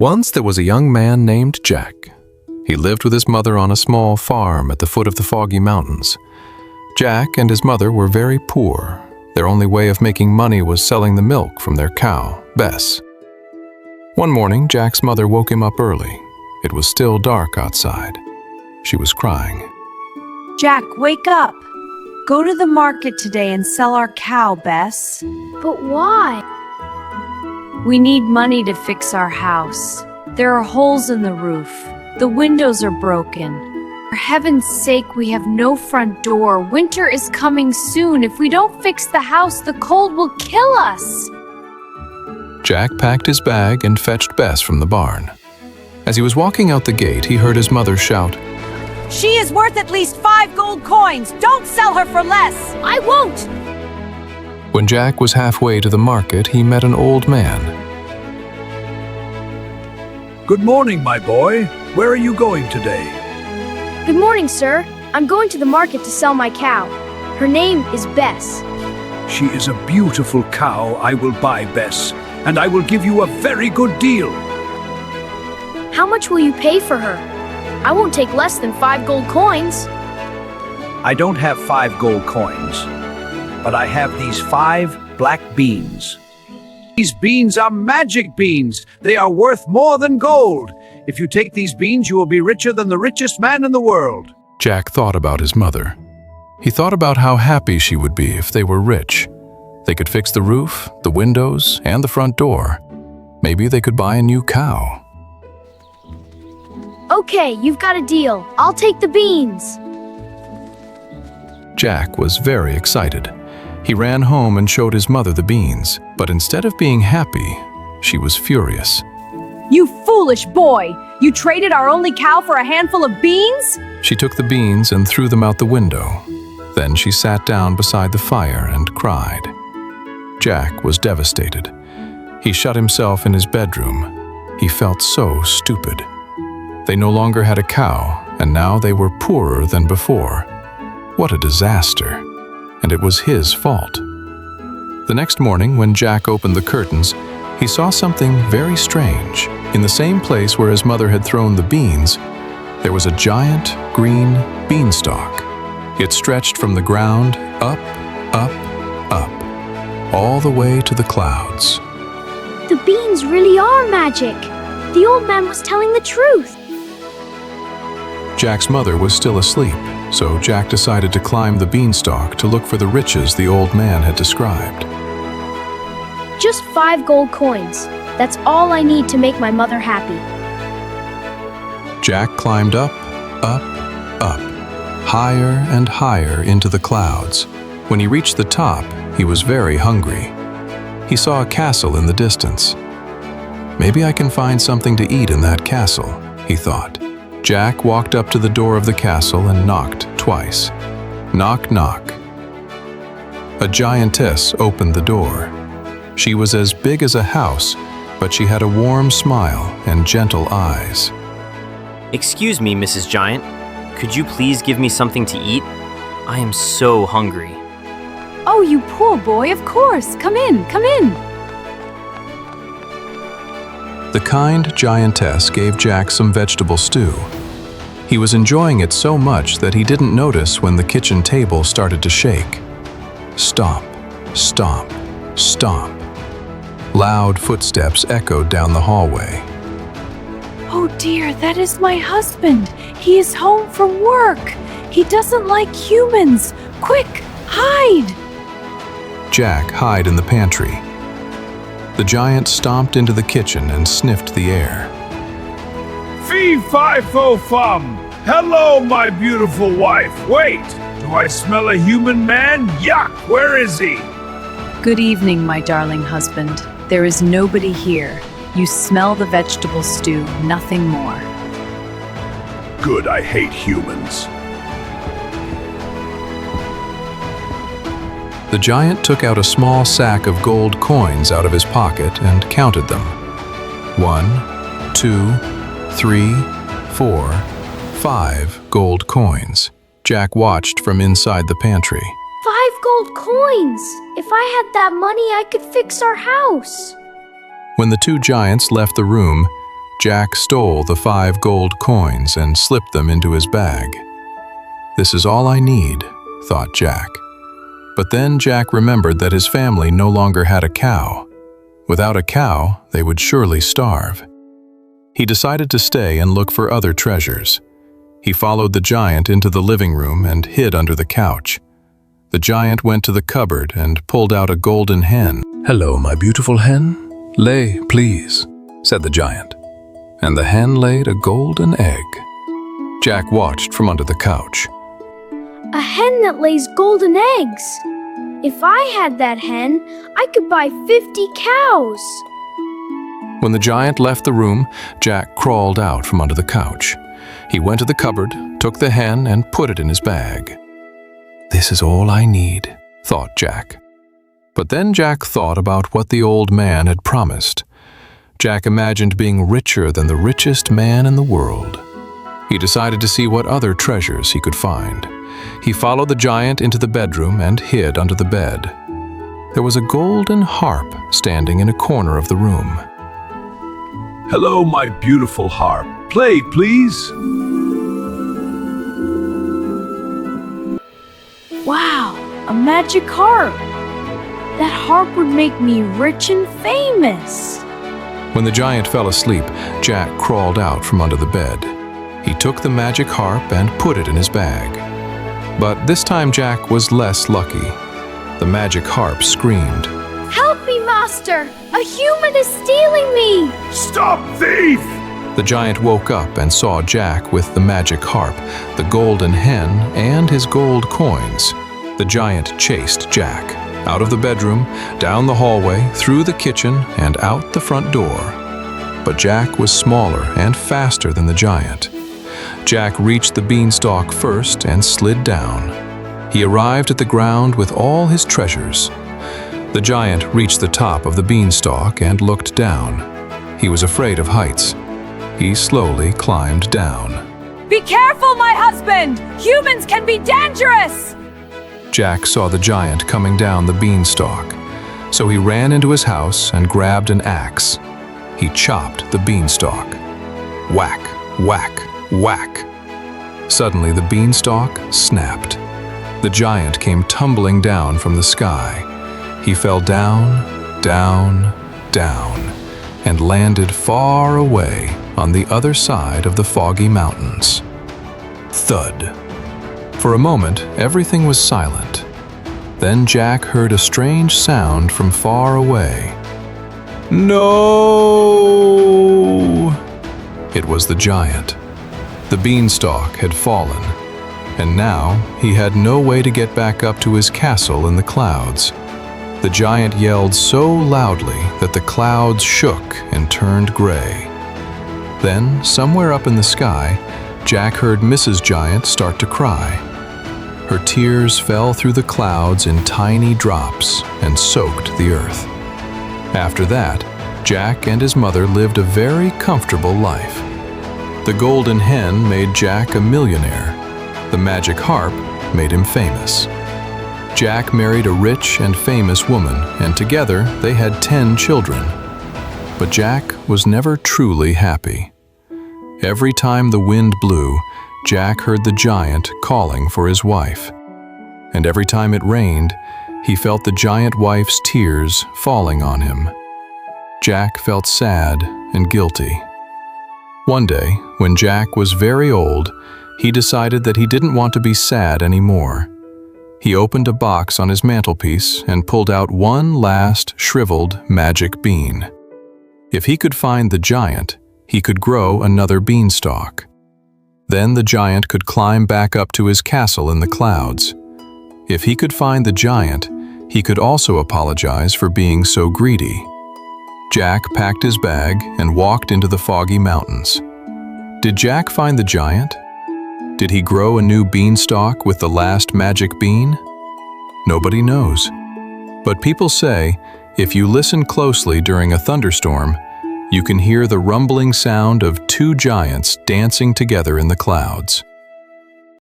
Once there was a young man named Jack. He lived with his mother on a small farm at the foot of the Foggy Mountains. Jack and his mother were very poor. Their only way of making money was selling the milk from their cow, Bess. One morning, Jack's mother woke him up early. It was still dark outside. She was crying. Jack, wake up! Go to the market today and sell our cow, Bess. But why? We need money to fix our house. There are holes in the roof. The windows are broken. For heaven's sake, we have no front door. Winter is coming soon. If we don't fix the house, the cold will kill us. Jack packed his bag and fetched Bess from the barn. As he was walking out the gate, he heard his mother shout, She is worth at least 5 gold coins. Don't sell her for less. I won't! When Jack was halfway to the market, he met an old man. Good morning, my boy. Where are you going today? Good morning, sir. I'm going to the market to sell my cow. Her name is Bess. She is a beautiful cow. I will buy Bess, and I will give you a very good deal. How much will you pay for her? I won't take less than 5 gold coins. I don't have 5 gold coins, but I have these 5 black beans. These beans are magic beans. They are worth more than gold. If you take these beans, you will be richer than the richest man in the world. Jack thought about his mother. He thought about how happy she would be if they were rich. They could fix the roof, the windows, and the front door. Maybe they could buy a new cow. Okay, you've got a deal. I'll take the beans. Jack was very excited. He ran home and showed his mother the beans, but instead of being happy, she was furious. You foolish boy! You traded our only cow for a handful of beans? She took the beans and threw them out the window. Then she sat down beside the fire and cried. Jack was devastated. He shut himself in his bedroom. He felt so stupid. They no longer had a cow, and now they were poorer than before. What a disaster! And it was his fault. The next morning, when Jack opened the curtains, he saw something very strange. In the same place where his mother had thrown the beans, there was a giant green beanstalk. It stretched from the ground up, up, up, all the way to the clouds. The beans really are magic. The old man was telling the truth. Jack's mother was still asleep, so Jack decided to climb the beanstalk to look for the riches the old man had described. Just 5 gold coins. That's all I need to make my mother happy. Jack climbed up, up, up, higher and higher into the clouds. When he reached the top, he was very hungry. He saw a castle in the distance. Maybe I can find something to eat in that castle, he thought. Jack walked up to the door of the castle and knocked twice. Knock, knock. A giantess opened the door. She was as big as a house, but she had a warm smile and gentle eyes. Excuse me, Mrs. Giant. Could you please give me something to eat? I am so hungry. Oh, you poor boy, of course. Come in, come in. The kind giantess gave Jack some vegetable stew. He was enjoying it so much that he didn't notice when the kitchen table started to shake. Stomp, stomp, stomp. Loud footsteps echoed down the hallway. Oh dear, that is my husband. He is home from work. He doesn't like humans. Quick, hide! Jack hid in the pantry. The giant stomped into the kitchen and sniffed the air. Fee-fi-fo-fum! Hello, my beautiful wife. Wait, do I smell a human man? Yuck, where is he? Good evening, my darling husband. There is nobody here. You smell the vegetable stew, nothing more. Good, I hate humans. The giant took out a small sack of gold coins out of his pocket and counted them. 1, 2, 3, 4, 5 gold coins. Jack watched from inside the pantry. 5 gold coins! If I had that money, I could fix our house. When the two giants left the room, Jack stole the 5 gold coins and slipped them into his bag. "This is all I need," thought Jack. But then Jack remembered that his family no longer had a cow. Without a cow, they would surely starve. He decided to stay and look for other treasures. He followed the giant into the living room and hid under the couch. The giant went to the cupboard and pulled out a golden hen. "Hello, my beautiful hen. Lay, please," said the giant. And the hen laid a golden egg. Jack watched from under the couch. A hen that lays golden eggs. If I had that hen, I could buy 50 cows. When the giant left the room, Jack crawled out from under the couch. He went to the cupboard, took the hen, and put it in his bag. "This is all I need," thought Jack. But then Jack thought about what the old man had promised. Jack imagined being richer than the richest man in the world. He decided to see what other treasures he could find. He followed the giant into the bedroom and hid under the bed. There was a golden harp standing in a corner of the room. Hello, my beautiful harp. Play, please. Wow, a magic harp. That harp would make me rich and famous. When the giant fell asleep, Jack crawled out from under the bed. He took the magic harp and put it in his bag. But this time Jack was less lucky. The magic harp screamed, Help me, master! A human is stealing me! Stop, thief! The giant woke up and saw Jack with the magic harp, the golden hen, and his gold coins. The giant chased Jack out of the bedroom, down the hallway, through the kitchen, and out the front door. But Jack was smaller and faster than the giant. Jack reached the beanstalk first and slid down. He arrived at the ground with all his treasures. The giant reached the top of the beanstalk and looked down. He was afraid of heights. He slowly climbed down. Be careful, my husband! Humans can be dangerous! Jack saw the giant coming down the beanstalk, so he ran into his house and grabbed an axe. He chopped the beanstalk. Whack, whack, whack. Suddenly the beanstalk snapped. The giant came tumbling down from the sky. He fell down, down, down, and landed far away on the other side of the Foggy Mountains. Thud. For a moment, everything was silent. Then Jack heard a strange sound from far away. No! It was the giant. The beanstalk had fallen, and now he had no way to get back up to his castle in the clouds. The giant yelled so loudly that the clouds shook and turned gray. Then, somewhere up in the sky, Jack heard Mrs. Giant start to cry. Her tears fell through the clouds in tiny drops and soaked the earth. After that, Jack and his mother lived a very comfortable life. The golden hen made Jack a millionaire. The magic harp made him famous. Jack married a rich and famous woman, and together they had 10 children. But Jack was never truly happy. Every time the wind blew, Jack heard the giant calling for his wife. And every time it rained, he felt the giant wife's tears falling on him. Jack felt sad and guilty. One day, when Jack was very old, he decided that he didn't want to be sad anymore. He opened a box on his mantelpiece and pulled out one last shriveled magic bean. If he could find the giant, he could grow another beanstalk. Then the giant could climb back up to his castle in the clouds. If he could find the giant, he could also apologize for being so greedy. Jack packed his bag and walked into the Foggy Mountains. Did Jack find the giant? Did he grow a new beanstalk with the last magic bean? Nobody knows. But people say, if you listen closely during a thunderstorm, you can hear the rumbling sound of 2 giants dancing together in the clouds.